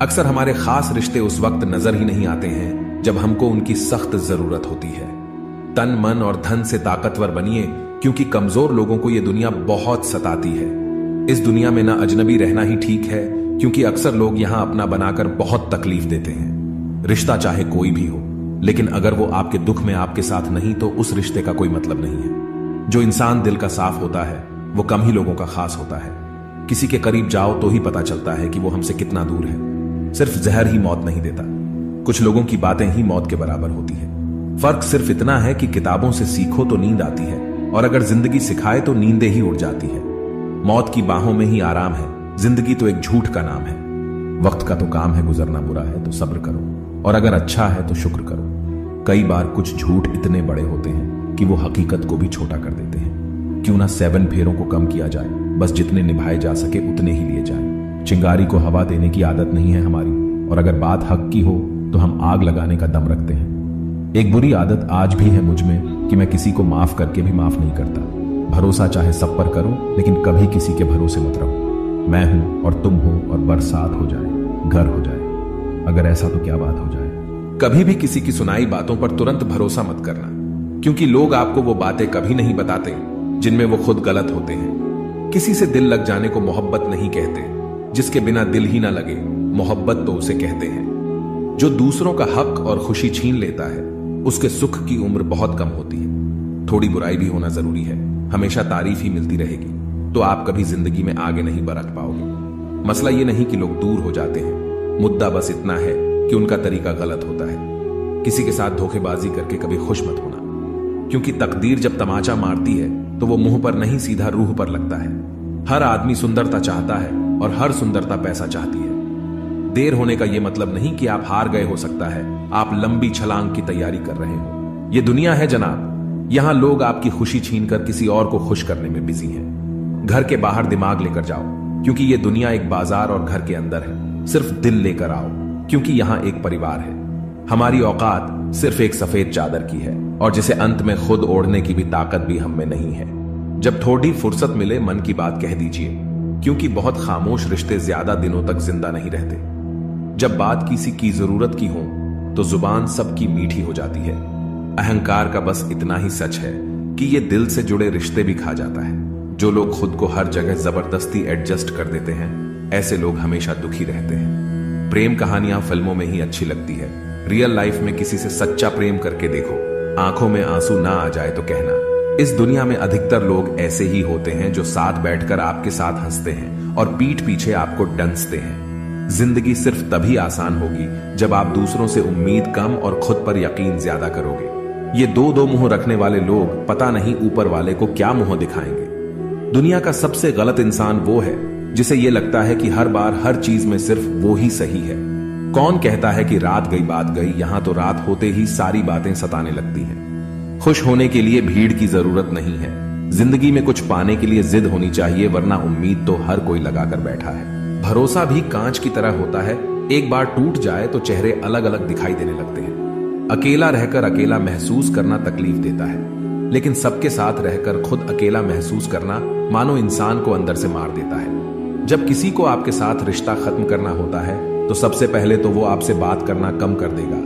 अक्सर हमारे खास रिश्ते उस वक्त नजर ही नहीं आते हैं जब हमको उनकी सख्त जरूरत होती है। तन मन और धन से ताकतवर बनिए, क्योंकि कमजोर लोगों को यह दुनिया बहुत सताती है। इस दुनिया में ना अजनबी रहना ही ठीक है, क्योंकि अक्सर लोग यहां अपना बनाकर बहुत तकलीफ देते हैं। रिश्ता चाहे कोई भी हो, लेकिन अगर वो आपके दुख में आपके साथ नहीं तो उस रिश्ते का कोई मतलब नहीं है। जो इंसान दिल का साफ होता है वो कम ही लोगों का खास होता है। किसी के करीब जाओ तो ही पता चलता है कि वो हमसे कितना दूर है। सिर्फ जहर ही मौत नहीं देता, कुछ लोगों की बातें ही मौत के बराबर होती है। फर्क सिर्फ इतना है कि किताबों से सीखो तो नींद आती है, और अगर जिंदगी सिखाए तो नींदें ही उड़ जाती है। मौत की बाहों में ही आराम है, जिंदगी तो एक झूठ का नाम है। वक्त का तो काम है, गुजरना बुरा है तो सब्र करो, और अगर अच्छा है तो शुक्र करो। कई बार कुछ झूठ इतने बड़े होते हैं कि वो हकीकत को भी छोटा कर देते हैं। क्यों ना 7 फेरों को कम किया जाए, बस जितने निभाए जा सके उतने ही लिए जाए। चिंगारी को हवा देने की आदत नहीं है हमारी, और अगर बात हक की हो तो हम आग लगाने का दम रखते हैं। एक बुरी आदत आज भी है मुझ में कि मैं किसी को माफ करके भी माफ नहीं करता। भरोसा चाहे सब पर करो, लेकिन कभी किसी के भरोसे मत रहो। मैं हूं और तुम हो और बरसात हो जाए, घर हो जाए, अगर ऐसा तो क्या बात हो जाए। कभी भी किसी की सुनाई बातों पर तुरंत भरोसा मत करना, क्योंकि लोग आपको वो बातें कभी नहीं बताते जिनमें वो खुद गलत होते हैं। किसी से दिल लग जाने को मोहब्बत नहीं कहते, जिसके बिना दिल ही ना लगे मोहब्बत तो उसे कहते हैं। जो दूसरों का हक और खुशी छीन लेता है उसके सुख की उम्र बहुत कम होती है। थोड़ी बुराई भी होना जरूरी है, हमेशा तारीफ ही मिलती रहेगी तो आप कभी जिंदगी में आगे नहीं बढ़ पाओगे। मसला ये नहीं कि लोग दूर हो जाते हैं, मुद्दा बस इतना है कि उनका तरीका गलत होता है। किसी के साथ धोखेबाजी करके कभी खुश मत होना, क्योंकि तकदीर जब तमाचा मारती है तो वो मुंह पर नहीं सीधा रूह पर लगता है। हर आदमी सुंदरता चाहता है और हर सुंदरता पैसा चाहती है। देर होने का यह मतलब नहीं कि आप हार गए, हो सकता है आप लंबी छलांग की तैयारी कर रहे हो। यह दुनिया है जनाब, यहां लोग आपकी खुशी छीनकर किसी और को खुश करने में बिजी हैं। घर के बाहर दिमाग लेकर जाओ, क्योंकि यह दुनिया एक बाजार और घर के अंदर है। सिर्फ दिल लेकर आओ, क्योंकि यहां एक परिवार है। हमारी औकात सिर्फ एक सफेद चादर की है, और जिसे अंत में खुद ओढ़ने की भी ताकत भी हम में नहीं है। जब थोड़ी फुर्सत मिले मन की बात कह दीजिए, क्योंकि बहुत खामोश रिश्ते ज्यादा दिनों तक जिंदा नहीं रहते। जब बात किसी की जरूरत की हो तो जुबान सबकी मीठी हो जाती है। अहंकार का बस इतना ही सच है कि ये दिल से जुड़े रिश्ते भी खा जाता है। जो लोग खुद को हर जगह जबरदस्ती एडजस्ट कर देते हैं, ऐसे लोग हमेशा दुखी रहते हैं। प्रेम कहानियां फिल्मों में ही अच्छी लगती है, रियल लाइफ में किसी से सच्चा प्रेम करके देखो, आंखों में आंसू ना आ जाए तो कहना। इस दुनिया में अधिकतर लोग ऐसे ही होते हैं जो साथ बैठकर आपके साथ हंसते हैं और पीठ पीछे आपको डंसते हैं। जिंदगी सिर्फ तभी आसान होगी जब आप दूसरों से उम्मीद कम और खुद पर यकीन ज्यादा करोगे। ये दो मुंह रखने वाले लोग पता नहीं ऊपर वाले को क्या मुंह दिखाएंगे। दुनिया का सबसे गलत इंसान वो है जिसे ये लगता है कि हर बार हर चीज में सिर्फ वो ही सही है। कौन कहता है कि रात गई बात गई, यहां तो रात होते ही सारी बातें सताने लगती हैं। खुश होने के लिए भीड़ की जरूरत नहीं है, जिंदगी में कुछ पाने के लिए जिद होनी चाहिए, वरना उम्मीद तो हर कोई लगाकर बैठा है। भरोसा भी कांच की तरह होता है, एक बार टूट जाए तो चेहरे अलग अलग दिखाई देने लगते हैं। अकेला रहकर अकेला महसूस करना तकलीफ देता है, लेकिन सबके साथ रहकर खुद अकेला महसूस करना मानो इंसान को अंदर से मार देता है। जब किसी को आपके साथ रिश्ता खत्म करना होता है तो सबसे पहले तो वो आपसे बात करना कम कर देगा,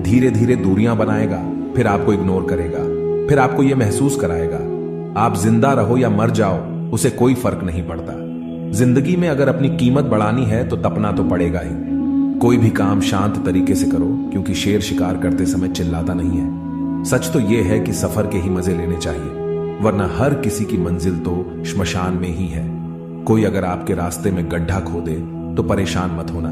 धीरे धीरे दूरियां बनाएगा, फिर आपको इग्नोर करेगा, फिर आपको यह महसूस कराएगा आप जिंदा रहो या मर जाओ उसे कोई फर्क नहीं पड़ता। जिंदगी में अगर अपनी कीमत बढ़ानी है तो तपना तो पड़ेगा ही। कोई भी काम शांत तरीके से करो, क्योंकि शेर शिकार करते समय चिल्लाता नहीं है। सच तो यह है कि सफर के ही मजे लेने चाहिए, वरना हर किसी की मंजिल तो श्मशान में ही है। कोई अगर आपके रास्ते में गड्ढा खोदे तो परेशान मत होना,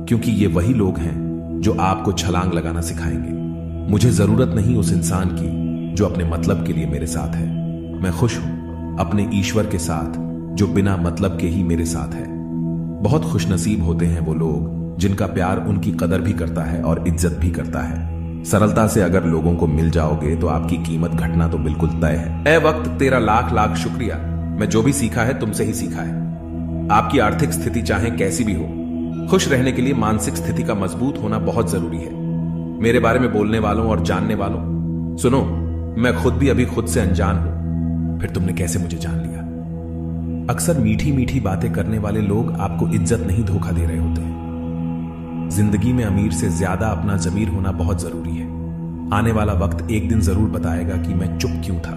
क्योंकि ये वही लोग हैं जो आपको छलांग लगाना सिखाएंगे। मुझे जरूरत नहीं उस इंसान की जो अपने मतलब के लिए मेरे साथ है। मैं खुश हूं अपने ईश्वर के साथ जो बिना मतलब के ही मेरे साथ है। बहुत खुशनसीब होते हैं वो लोग जिनका प्यार उनकी कदर भी करता है और इज्जत भी करता है। सरलता से अगर लोगों को मिल जाओगे तो आपकी कीमत घटना तो बिल्कुल तय है। ए वक्त, तेरा लाख लाख शुक्रिया। मैं जो भी सीखा है तुमसे ही सीखा है। आपकी आर्थिक स्थिति चाहे कैसी भी हो, खुश रहने के लिए मानसिक स्थिति का मजबूत होना बहुत जरूरी है। मेरे बारे में बोलने वालों और जानने वालों, सुनो, मैं खुद भी अभी खुद से अनजान हूं, फिर तुमने कैसे मुझे जान लिया। अक्सर मीठी मीठी बातें करने वाले लोग आपको इज्जत नहीं धोखा दे रहे होते हैं। जिंदगी में अमीर से ज्यादा अपना ज़मीर होना बहुत जरूरी है। आने वाला वक्त एक दिन जरूर बताएगा कि मैं चुप क्यों था।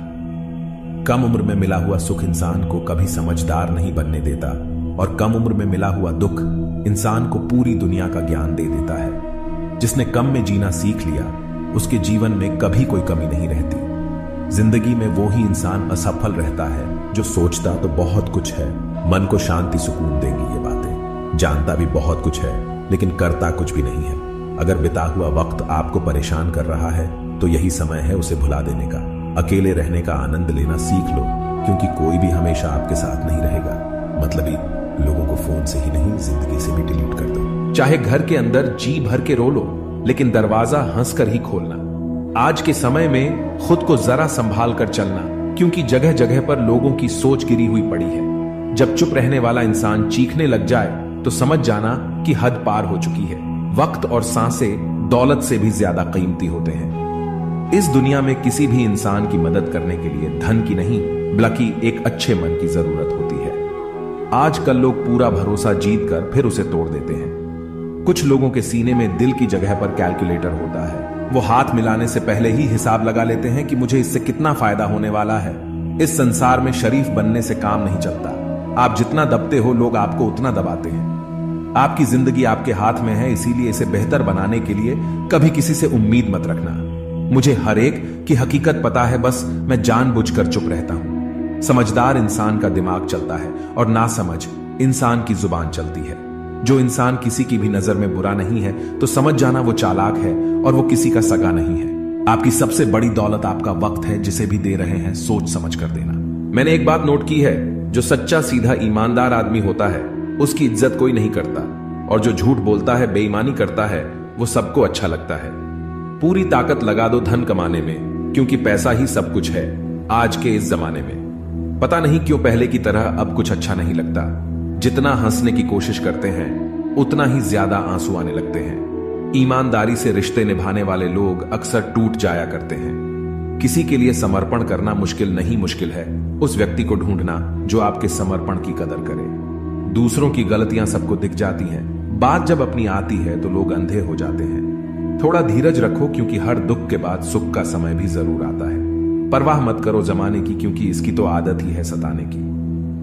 कम उम्र में मिला हुआ सुख इंसान को कभी समझदार नहीं बनने देता, और कम उम्र में मिला हुआ दुख इंसान को पूरी दुनिया का ज्ञान दे देता है। जिसने कम में जीना सीख लिया, उसके जीवन में कभी कोई कमी नहीं रहती। जिंदगी में वो ही इंसान असफल रहता है जो सोचता तो बहुत कुछ है, मन को शांति सुकून देंगी ये बातें, जानता भी बहुत कुछ है लेकिन करता कुछ भी नहीं है। अगर बिता हुआ वक्त आपको परेशान कर रहा है तो यही समय है उसे भुला देने का। अकेले रहने का आनंद लेना सीख लो, क्योंकि कोई भी हमेशा आपके साथ नहीं रहेगा। मतलबी लोगों को फोन से ही नहीं, जिंदगी से भी डिलीट कर दो। चाहे घर के अंदर जी भर के रो लो, लेकिन दरवाजा हंसकर ही खोलना। आज के समय में खुद को जरा संभाल कर चलना, क्योंकि जगह जगह पर लोगों की सोच गिरी हुई पड़ी है। जब चुप रहने वाला इंसान चीखने लग जाए तो समझ जाना कि हद पार हो चुकी है। वक्त और सांसें दौलत से भी ज्यादा कीमती होते हैं। इस दुनिया में किसी भी इंसान की मदद करने के लिए धन की नहीं, बल्कि एक अच्छे मन की जरूरत होती है। आजकल लोग पूरा भरोसा जीत कर फिर उसे तोड़ देते हैं। कुछ लोगों के सीने में दिल की जगह पर कैलकुलेटर होता है। वो हाथ मिलाने से पहले ही हिसाब लगा लेते हैं कि मुझे इससे कितना फायदा होने वाला है। इस संसार में शरीफ बनने से काम नहीं चलता। आप जितना दबते हो, लोग आपको उतना दबाते हैं। आपकी जिंदगी आपके हाथ में है, इसीलिए इसे बेहतर बनाने के लिए कभी किसी से उम्मीद मत रखना। मुझे हर एक की हकीकत पता है, बस मैं जानबूझकर चुप रहता हूं। समझदार इंसान का दिमाग चलता है और नासमझ इंसान की जुबान चलती है। जो इंसान किसी की भी नजर में बुरा नहीं है तो समझ जाना वो चालाक है और वो किसी का सगा नहीं है। आपकी सबसे बड़ी दौलत आपका वक्त है, जिसे भी दे रहे हैं सोच समझ कर देना। मैंने एक बात नोट की है, जो सच्चा सीधा ईमानदार आदमी होता है उसकी इज्जत कोई नहीं करता, और जो झूठ बोलता है, बेईमानी करता है, वो सबको अच्छा लगता है। पूरी ताकत लगा दो धन कमाने में, क्योंकि पैसा ही सब कुछ है आज के इस जमाने में। पता नहीं क्यों पहले की तरह अब कुछ अच्छा नहीं लगता। जितना हंसने की कोशिश करते हैं उतना ही ज्यादा आंसू आने लगते हैं। ईमानदारी से रिश्ते निभाने वाले लोग अक्सर टूट जाया करते हैं। किसी के लिए समर्पण करना मुश्किल नहीं, मुश्किल है उस व्यक्ति को ढूंढना जो आपके समर्पण की कदर करे। दूसरों की गलतियां सबको दिख जाती हैं, बात जब अपनी आती है तो लोग अंधे हो जाते हैं। थोड़ा धीरज रखो, क्योंकि हर दुख के बाद सुख का समय भी जरूर आता है। परवाह मत करो जमाने की, क्योंकि इसकी तो आदत ही है सताने की।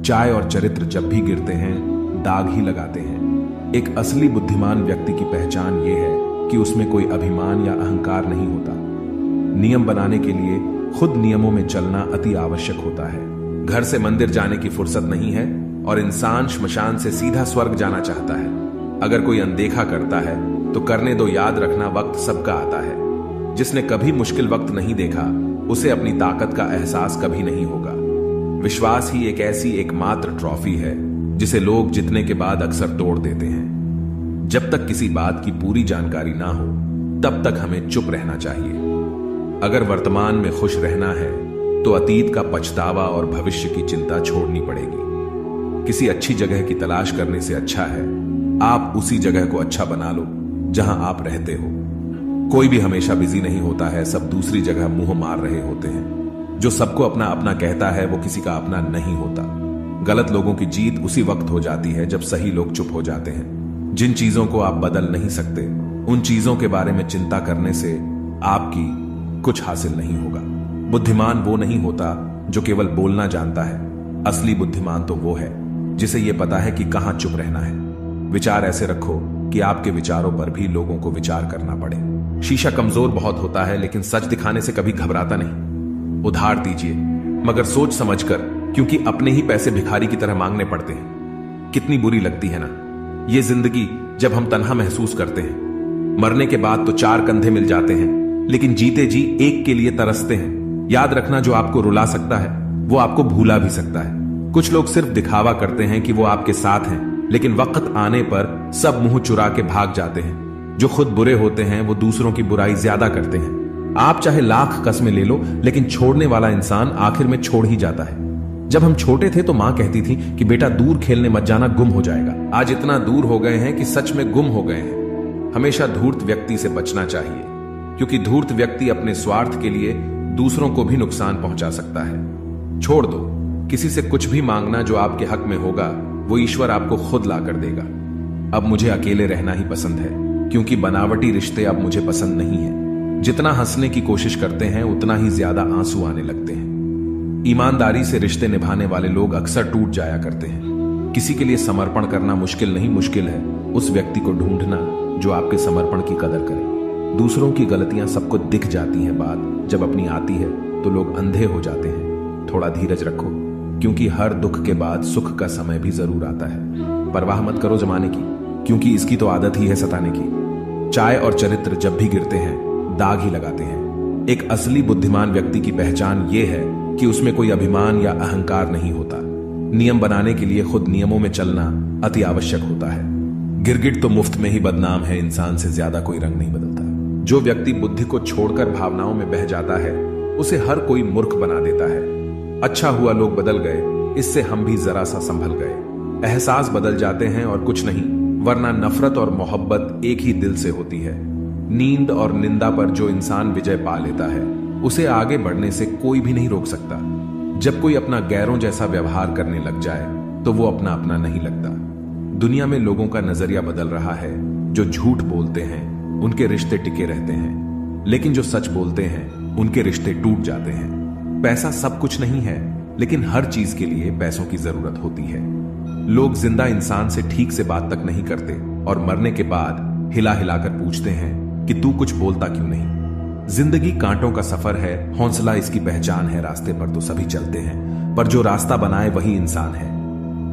चाय और चरित्र जब भी गिरते हैं दाग ही लगाते हैं। एक असली बुद्धिमान व्यक्ति की पहचान यह है कि उसमें कोई अभिमान या अहंकार नहीं होता। नियम बनाने के लिए खुद नियमों में चलना अति आवश्यक होता है। घर से मंदिर जाने की फुर्सत नहीं है और इंसान श्मशान से सीधा स्वर्ग जाना चाहता है। अगर कोई अनदेखा करता है तो करने दो, याद रखना वक्त सबका आता है। जिसने कभी मुश्किल वक्त नहीं देखा उसे अपनी ताकत का एहसास कभी नहीं होगा। विश्वास ही एक ऐसी एकमात्र ट्रॉफी है जिसे लोग जीतने के बाद अक्सर तोड़ देते हैं। जब तक किसी बात की पूरी जानकारी ना हो तब तक हमें चुप रहना चाहिए। अगर वर्तमान में खुश रहना है तो अतीत का पछतावा और भविष्य की चिंता छोड़नी पड़ेगी। किसी अच्छी जगह की तलाश करने से अच्छा है आप उसी जगह को अच्छा बना लो जहां आप रहते हो। कोई भी हमेशा बिजी नहीं होता है, सब दूसरी जगह मुंह मार रहे होते हैं। जो सबको अपना अपना कहता है वो किसी का अपना नहीं होता। गलत लोगों की जीत उसी वक्त हो जाती है जब सही लोग चुप हो जाते हैं। जिन चीजों को आप बदल नहीं सकते उन चीजों के बारे में चिंता करने से आपकी कुछ हासिल नहीं होगा। बुद्धिमान वो नहीं होता जो केवल बोलना जानता है। असली बुद्धिमान तो वो है जिसे ये पता है कि कहां चुप रहना है। विचार ऐसे रखो कि आपके विचारों पर भी लोगों को विचार करना पड़े। शीशा कमजोर बहुत होता है लेकिन सच दिखाने से कभी घबराता नहीं। उधार दीजिए मगर सोच समझकर, क्योंकि अपने ही पैसे भिखारी की तरह मांगने पड़ते हैं। कितनी बुरी लगती है ना ये जिंदगी जब हम तन्हा महसूस करते हैं। मरने के बाद तो चार कंधे मिल जाते हैं, लेकिन जीते जी एक के लिए तरसते हैं। याद रखना, जो आपको रुला सकता है वो आपको भूला भी सकता है। कुछ लोग सिर्फ दिखावा करते हैं कि वो आपके साथ हैं, लेकिन वक्त आने पर सब मुंह चुरा के भाग जाते हैं। जो खुद बुरे होते हैं वो दूसरों की बुराई ज्यादा करते हैं। आप चाहे लाख कस्में ले लो, लेकिन छोड़ने वाला इंसान आखिर में छोड़ ही जाता है। जब हम छोटे थे तो मां कहती थी कि बेटा दूर खेलने मत जाना, गुम हो जाएगा। आज इतना दूर हो गए हैं कि सच में गुम हो गए हैं। हमेशा धूर्त व्यक्ति से बचना चाहिए, क्योंकि धूर्त व्यक्ति अपने स्वार्थ के लिए दूसरों को भी नुकसान पहुंचा सकता है। छोड़ दो, किसी से कुछ भी मांगना जो आपके हक में होगा वो ईश्वर आपको खुद ला कर देगा। अब मुझे अकेले रहना ही पसंद है। क्योंकि बनावटी रिश्ते अब मुझे पसंद नहीं है। जितना हंसने की कोशिश करते हैं उतना ही ज्यादा आंसू आने लगते हैं। ईमानदारी से रिश्ते निभाने वाले लोग अक्सर टूट जाया करते हैं। किसी के लिए समर्पण करना मुश्किल नहीं, मुश्किल है उस व्यक्ति को ढूंढना जो आपके समर्पण की कदर करे। दूसरों की गलतियां सबको दिख जाती हैं, बात जब अपनी आती है तो लोग अंधे हो जाते हैं। थोड़ा धीरज रखो, क्योंकि हर दुख के बाद सुख का समय भी जरूर आता है। परवाह मत करो जमाने की, क्योंकि इसकी तो आदत ही है सताने की। चाय और चरित्र जब भी गिरते हैं दाग ही लगाते हैं। एक असली बुद्धिमान व्यक्ति की पहचान यह है कि उसमें कोई अभिमान या अहंकार नहीं होता। नियम बनाने के लिए खुद नियमों में चलना अति आवश्यक होता है। गिरगिट तो मुफ्त में ही बदनाम है, इंसान से ज्यादा कोई रंग नहीं बदलता। जो व्यक्ति बुद्धि को छोड़कर भावनाओं में बह जाता है उसे हर कोई मूर्ख बना देता है। अच्छा हुआ लोग बदल गए, इससे हम भी जरा सा संभल गए। एहसास बदल जाते हैं और कुछ नहीं, वरना नफरत और मोहब्बत एक ही दिल से होती है। नींद और निंदा पर जो इंसान विजय पा लेता है उसे आगे बढ़ने से कोई भी नहीं रोक सकता। जब कोई अपना गैरों जैसा व्यवहार करने लग जाए तो वो अपना अपना नहीं लगता। दुनिया में लोगों का नजरिया बदल रहा है। जो झूठ बोलते हैं उनके रिश्ते टिके रहते हैं, लेकिन जो सच बोलते हैं उनके रिश्ते टूट जाते हैं। पैसा सब कुछ नहीं है, लेकिन हर चीज के लिए पैसों की जरूरत होती है। लोग जिंदा इंसान से ठीक से बात तक नहीं करते और मरने के बाद हिला हिलाकर पूछते हैं कि तू कुछ बोलता क्यों नहीं। जिंदगी कांटों का सफर है, हौसला इसकी पहचान है। रास्ते पर तो सभी चलते हैं, पर जो रास्ता बनाए वही इंसान है।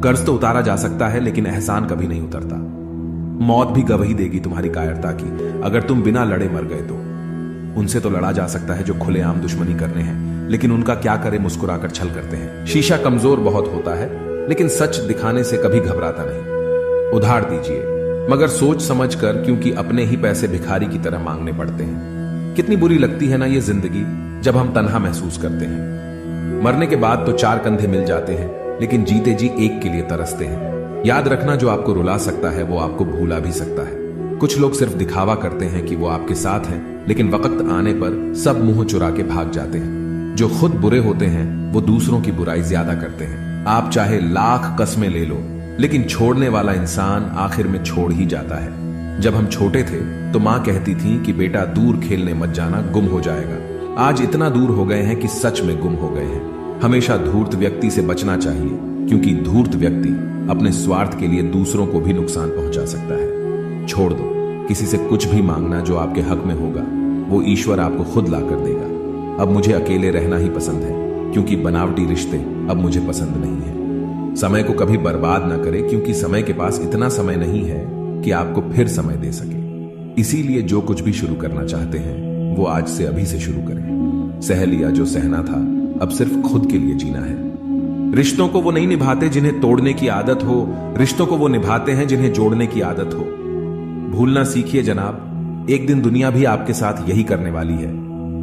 कर्ज तो उतारा जा सकता है, लेकिन एहसान कभी नहीं उतरता। मौत भी गवाही देगी तुम्हारी कायरता की, अगर तुम बिना लड़े मर गए तो। उनसे तो लड़ा जा सकता है जो खुलेआम दुश्मनी करने हैं, लेकिन उनका क्या करे मुस्कुराकर छल करते हैं। शीशा कमजोर बहुत होता है, लेकिन सच दिखाने से कभी घबराता नहीं। उधार दीजिए, मगर सोच समझकर, क्योंकि अपने ही पैसे भिखारी की तरह मांगने पड़ते हैं। कितनी बुरी लगती है ना ये जिंदगी जब हम तन्हा महसूस करते हैं। मरने के बाद तो चार कंधे मिल जाते हैं, लेकिन जीते जी एक के लिए तरसते हैं। याद रखना, जो आपको रुला सकता है वो आपको भूला भी सकता है। कुछ लोग सिर्फ दिखावा करते हैं कि वो आपके साथ हैं, लेकिन वक्त आने पर सब मुंह चुरा के भाग जाते हैं। जो खुद बुरे होते हैं वो दूसरों की बुराई ज्यादा करते हैं। आप चाहे लाख कस्में ले लो, लेकिन छोड़ने वाला इंसान आखिर में छोड़ ही जाता है। जब हम छोटे थे तो मां कहती थी कि बेटा दूर खेलने मत जाना, गुम हो जाएगा। आज इतना दूर हो गए हैं कि सच में गुम हो गए हैं। हमेशा धूर्त व्यक्ति से बचना चाहिए, क्योंकि धूर्त व्यक्ति अपने स्वार्थ के लिए दूसरों को भी नुकसान पहुंचा सकता है। छोड़ दो, किसी से कुछ भी मांगना जो आपके हक में होगा वो ईश्वर आपको खुद ला कर देगा। अब मुझे अकेले रहना ही पसंद है, क्योंकि बनावटी रिश्ते अब मुझे पसंद नहीं है। समय को कभी बर्बाद ना करें, क्योंकि समय के पास इतना समय नहीं है कि आपको फिर समय दे सके। इसीलिए जो कुछ भी शुरू करना चाहते हैं वो आज से अभी से शुरू करें। सह लिया जो सहना था, अब सिर्फ खुद के लिए जीना है। रिश्तों को वो नहीं निभाते जिन्हें तोड़ने की आदत हो, रिश्तों को वो निभाते हैं जिन्हें जोड़ने की आदत हो। भूलना सीखिए जनाब, एक दिन दुनिया भी आपके साथ यही करने वाली है।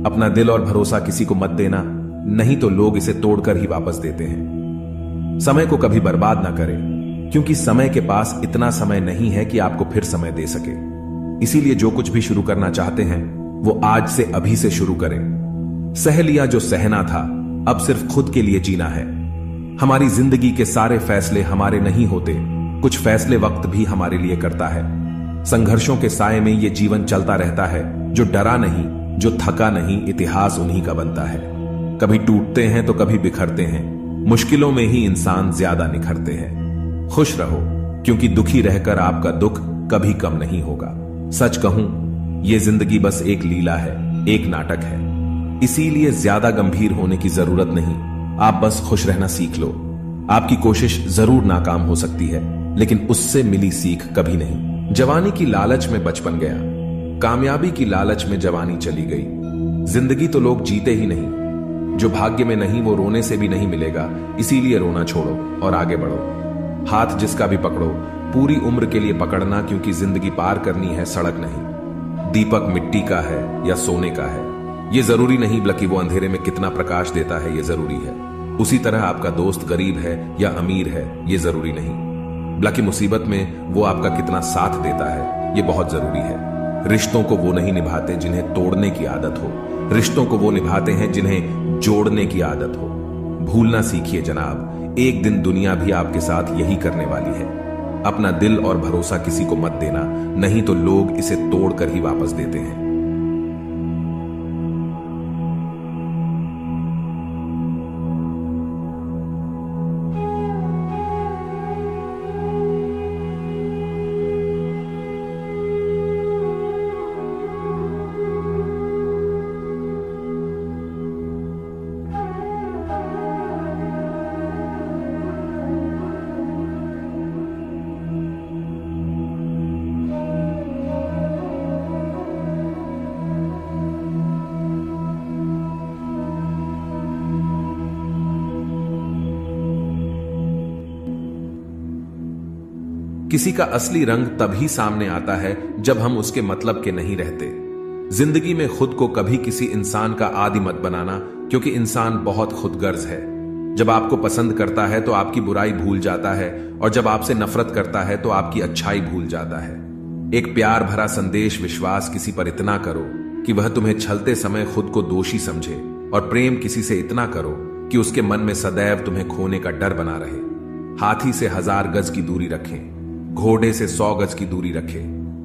अपना दिल और भरोसा किसी को मत देना, नहीं तो लोग इसे तोड़कर ही वापस देते हैं। समय को कभी बर्बाद ना करें, क्योंकि समय के पास इतना समय नहीं है कि आपको फिर समय दे सके। इसीलिए जो कुछ भी शुरू करना चाहते हैं वो आज से अभी से शुरू करें। सह लिया जो सहना था, अब सिर्फ खुद के लिए जीना है। हमारी जिंदगी के सारे फैसले हमारे नहीं होते, कुछ फैसले वक्त भी हमारे लिए करता है। संघर्षों के साए में ये जीवन चलता रहता है। जो डरा नहीं, जो थका नहीं, इतिहास उन्हीं का बनता है। कभी टूटते हैं तो कभी बिखरते हैं, मुश्किलों में ही इंसान ज्यादा निखरते हैं। खुश रहो, क्योंकि दुखी रहकर आपका दुख कभी कम नहीं होगा। सच कहूं, यह जिंदगी बस एक लीला है, एक नाटक है। इसीलिए ज्यादा गंभीर होने की जरूरत नहीं, आप बस खुश रहना सीख लो। आपकी कोशिश जरूर नाकाम हो सकती है, लेकिन उससे मिली सीख कभी नहीं। जवानी की लालच में बचपन गया, कामयाबी की लालच में जवानी चली गई। जिंदगी तो लोग जीते ही नहीं, जो भाग्य में नहीं वो रोने से भी नहीं मिलेगा। इसीलिए रोना छोड़ो और आगे बढ़ो। हाथ जिसका भी पकड़ो, पूरी उम्र के लिए पकड़ना, क्योंकि जिंदगी पार करनी है, सड़क नहीं। दीपक मिट्टी का है या सोने का है, ये जरूरी नहीं, बल्कि वो अंधेरे में कितना प्रकाश देता है ये जरूरी है। उसी तरह आपका दोस्त गरीब है या अमीर है, ये जरूरी नहीं, बल्कि मुसीबत में वो आपका कितना साथ देता है ये बहुत जरूरी है। रिश्तों को वो नहीं निभाते जिन्हें तोड़ने की आदत हो, रिश्तों को वो निभाते हैं जिन्हें जोड़ने की आदत हो। भूलना सीखिए जनाब, एक दिन दुनिया भी आपके साथ यही करने वाली है। अपना दिल और भरोसा किसी को मत देना, नहीं तो लोग इसे तोड़कर ही वापस देते हैं। किसी का असली रंग तभी सामने आता है जब हम उसके मतलब के नहीं रहते। जिंदगी में खुद को कभी किसी इंसान का आदी मत बनाना, क्योंकि इंसान बहुत खुदगर्ज है। जब आपको पसंद करता है तो आपकी बुराई भूल जाता है, और जब आपसे नफरत करता है तो आपकी अच्छाई भूल जाता है। एक प्यार भरा संदेश विश्वास किसी पर इतना करो कि वह तुम्हें छलते समय खुद को दोषी समझे, और प्रेम किसी से इतना करो कि उसके मन में सदैव तुम्हें खोने का डर बना रहे। हाथी से 1000 गज की दूरी रखें, घोड़े से 100 गज की दूरी रखे,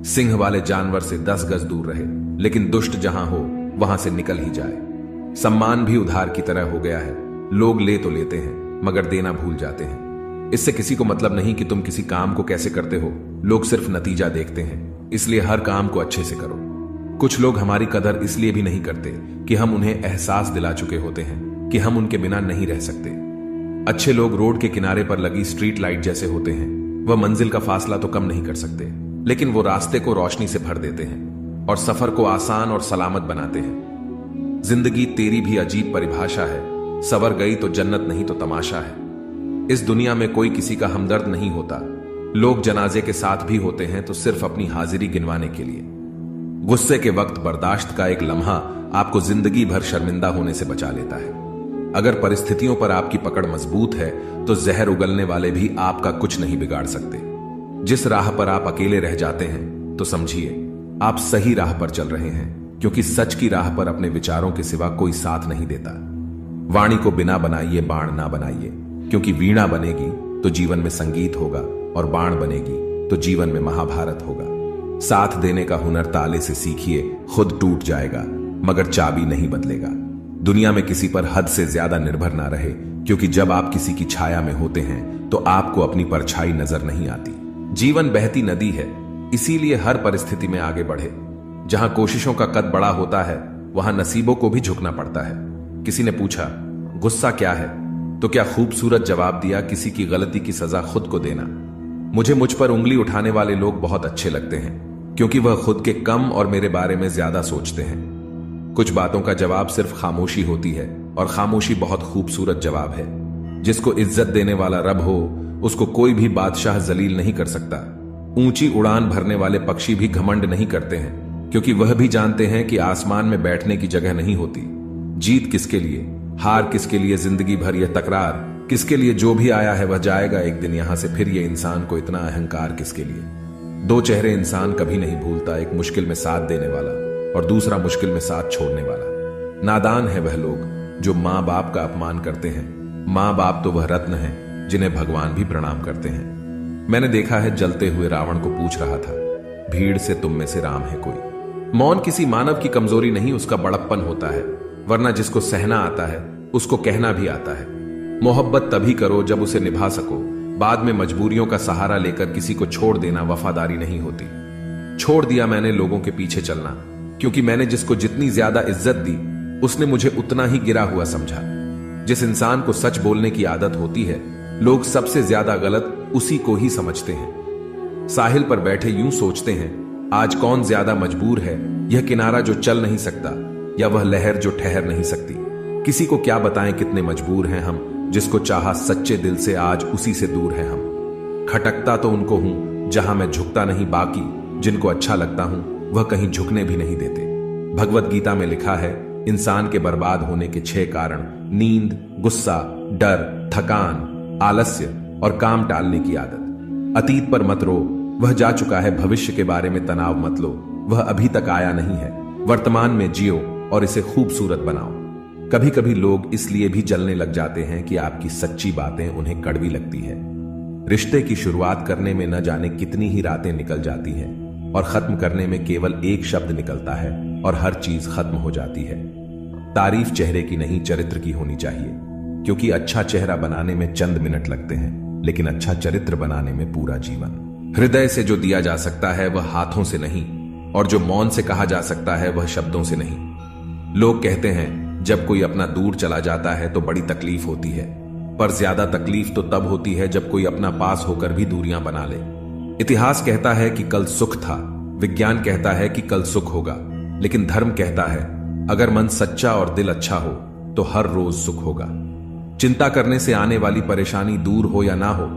सिंह वाले जानवर से 10 गज दूर रहे, लेकिन दुष्ट जहां हो वहां से निकल ही जाए। सम्मान भी उधार की तरह हो गया है। लोग ले तो लेते हैं मगर देना भूल जाते हैं। इससे किसी को मतलब नहीं कि तुम किसी काम को कैसे करते हो, लोग सिर्फ नतीजा देखते हैं। इसलिए हर काम को अच्छे से करो। कुछ लोग हमारी कदर इसलिए भी नहीं करते कि हम उन्हें एहसास दिला चुके होते हैं कि हम उनके बिना नहीं रह सकते। अच्छे लोग रोड के किनारे पर लगी स्ट्रीट लाइट जैसे होते हैं। वह मंजिल का फासला तो कम नहीं कर सकते, लेकिन वो रास्ते को रोशनी से भर देते हैं और सफर को आसान और सलामत बनाते हैं। जिंदगी तेरी भी अजीब परिभाषा है। सवर गई तो जन्नत नहीं तो तमाशा है। इस दुनिया में कोई किसी का हमदर्द नहीं होता। लोग जनाजे के साथ भी होते हैं तो सिर्फ अपनी हाजिरी गिनवाने के लिए। गुस्से के वक्त बर्दाश्त का एक लम्हा आपको जिंदगी भर शर्मिंदा होने से बचा लेता है। अगर परिस्थितियों पर आपकी पकड़ मजबूत है तो जहर उगलने वाले भी आपका कुछ नहीं बिगाड़ सकते। जिस राह पर आप अकेले रह जाते हैं तो समझिए आप सही राह पर चल रहे हैं, क्योंकि सच की राह पर अपने विचारों के सिवा कोई साथ नहीं देता। वाणी को बिना बनाइए बाण ना बनाइए, क्योंकि वीणा बनेगी तो जीवन में संगीत होगा, और बाण बनेगी तो जीवन में महाभारत होगा। साथ देने का हुनर ताले से सीखिए, खुद टूट जाएगा मगर चाबी नहीं बदलेगा। दुनिया में किसी पर हद से ज्यादा निर्भर ना रहे, क्योंकि जब आप किसी की छाया में होते हैं तो आपको अपनी परछाई नजर नहीं आती। जीवन बहती नदी है, इसीलिए हर परिस्थिति में आगे बढ़े। जहां कोशिशों का कद बड़ा होता है वहां नसीबों को भी झुकना पड़ता है। किसी ने पूछा, गुस्सा क्या है? तो क्या खूबसूरत जवाब दिया, किसी की गलती की सजा खुद को देना। मुझे मुझ पर उंगली उठाने वाले लोग बहुत अच्छे लगते हैं, क्योंकि वह खुद के कम और मेरे बारे में ज्यादा सोचते हैं। कुछ बातों का जवाब सिर्फ खामोशी होती है, और खामोशी बहुत खूबसूरत जवाब है। जिसको इज्जत देने वाला रब हो उसको कोई भी बादशाह जलील नहीं कर सकता। ऊंची उड़ान भरने वाले पक्षी भी घमंड नहीं करते हैं, क्योंकि वह भी जानते हैं कि आसमान में बैठने की जगह नहीं होती। जीत किसके लिए, हार किसके लिए, जिंदगी भर यह तकरार किसके लिए? जो भी आया है वह जाएगा एक दिन यहां से, फिर ये इंसान को इतना अहंकार किसके लिए? दो चेहरे इंसान कभी नहीं भूलता, एक मुश्किल में साथ देने वाला और दूसरा मुश्किल में साथ छोड़ने वाला। नादान है वह लोग जो मां बाप का अपमान करते हैं। मां बाप तो वह रत्न हैं जिन्हें भगवान भी प्रणाम करते हैं। मैंने देखा है जलते हुए रावण को पूछ रहा था, भीड़ से तुम में से राम है कोई? मौन किसी मानव की कमजोरी नहीं, उसका बड़प्पन होता है। वरना जिसको सहना आता है उसको कहना भी आता है। मोहब्बत तभी करो जब उसे निभा सको। बाद में मजबूरियों का सहारा लेकर किसी को छोड़ देना वफादारी नहीं होती। छोड़ दिया मैंने लोगों के पीछे चलना, क्योंकि मैंने जिसको जितनी ज्यादा इज्जत दी उसने मुझे उतना ही गिरा हुआ समझा। जिस इंसान को सच बोलने की आदत होती है, लोग सबसे ज्यादा गलत उसी को ही समझते हैं। साहिल पर बैठे यूं सोचते हैं, आज कौन ज्यादा मजबूर है, यह किनारा जो चल नहीं सकता या वह लहर जो ठहर नहीं सकती। किसी को क्या बताएं कितने मजबूर हैं हम, जिसको चाहा सच्चे दिल से आज उसी से दूर हैं हम। खटकता तो उनको हूं जहां मैं झुकता नहीं, बाकी जिनको अच्छा लगता हूं वह कहीं झुकने भी नहीं देते। भगवत गीता में लिखा है, इंसान के बर्बाद होने के 6 कारण: नींद, गुस्सा, डर, थकान, आलस्य और काम टालने की आदत। अतीत पर मत रो, वह जा चुका है। भविष्य के बारे में तनाव मत लो, वह अभी तक आया नहीं है। वर्तमान में जियो और इसे खूबसूरत बनाओ। कभी कभी लोग इसलिए भी जलने लग जाते हैं कि आपकी सच्ची बातें उन्हें कड़वी लगती है। रिश्ते की शुरुआत करने में न जाने कितनी ही रातें निकल जाती हैं और खत्म करने में केवल एक शब्द निकलता है और हर चीज खत्म हो जाती है। तारीफ चेहरे की नहीं, चरित्र की होनी चाहिए, क्योंकि अच्छा चेहरा बनाने में चंद मिनट लगते हैं, लेकिन अच्छा चरित्र बनाने में पूरा जीवन। हृदय से जो दिया जा सकता है वह हाथों से नहीं, और जो मौन से कहा जा सकता है वह शब्दों से नहीं। लोग कहते हैं जब कोई अपना दूर चला जाता है तो बड़ी तकलीफ होती है, पर ज्यादा तकलीफ तो तब होती है जब कोई अपना पास होकर भी दूरियां बना ले। इतिहास कहता है कि कल सुख था, विज्ञान कहता है कि कल सुख होगा, लेकिन धर्म कहता है अगर मन सच्चा और दिल अच्छा हो तो हर रोज सुख होगा। चिंता करने से आने वाली परेशानी दूर हो या ना हो,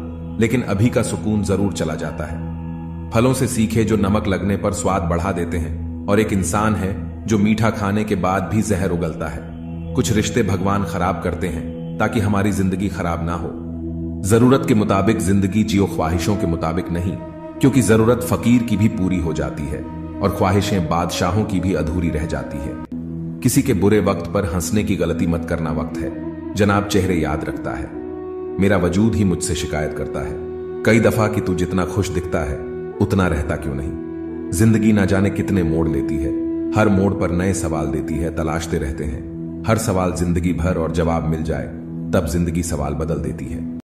लेकिन अभी का सुकून जरूर चला जाता है। फलों से सीखे जो नमक लगने पर स्वाद बढ़ा देते हैं, और एक इंसान है जो मीठा खाने के बाद भी जहर उगलता है। कुछ रिश्ते भगवान खराब करते हैं ताकि हमारी जिंदगी खराब ना हो। जरूरत के मुताबिक जिंदगी जियो, ख्वाहिशों के मुताबिक नहीं, क्योंकि जरूरत फकीर की भी पूरी हो जाती है और ख्वाहिशें बादशाहों की भी अधूरी रह जाती है। किसी के बुरे वक्त पर हंसने की गलती मत करना वक्त है, जनाब चेहरे याद रखता है। मेरा वजूद ही मुझसे शिकायत करता है कई दफा कि तू जितना खुश दिखता है उतना रहता क्यों नहीं। जिंदगी ना जाने कितने मोड़ लेती है, हर मोड़ पर नए सवाल देती है, तलाशते रहते हैं। हर सवाल जिंदगी भर और जवाब मिल जाए तब जिंदगी सवाल बदल देती है।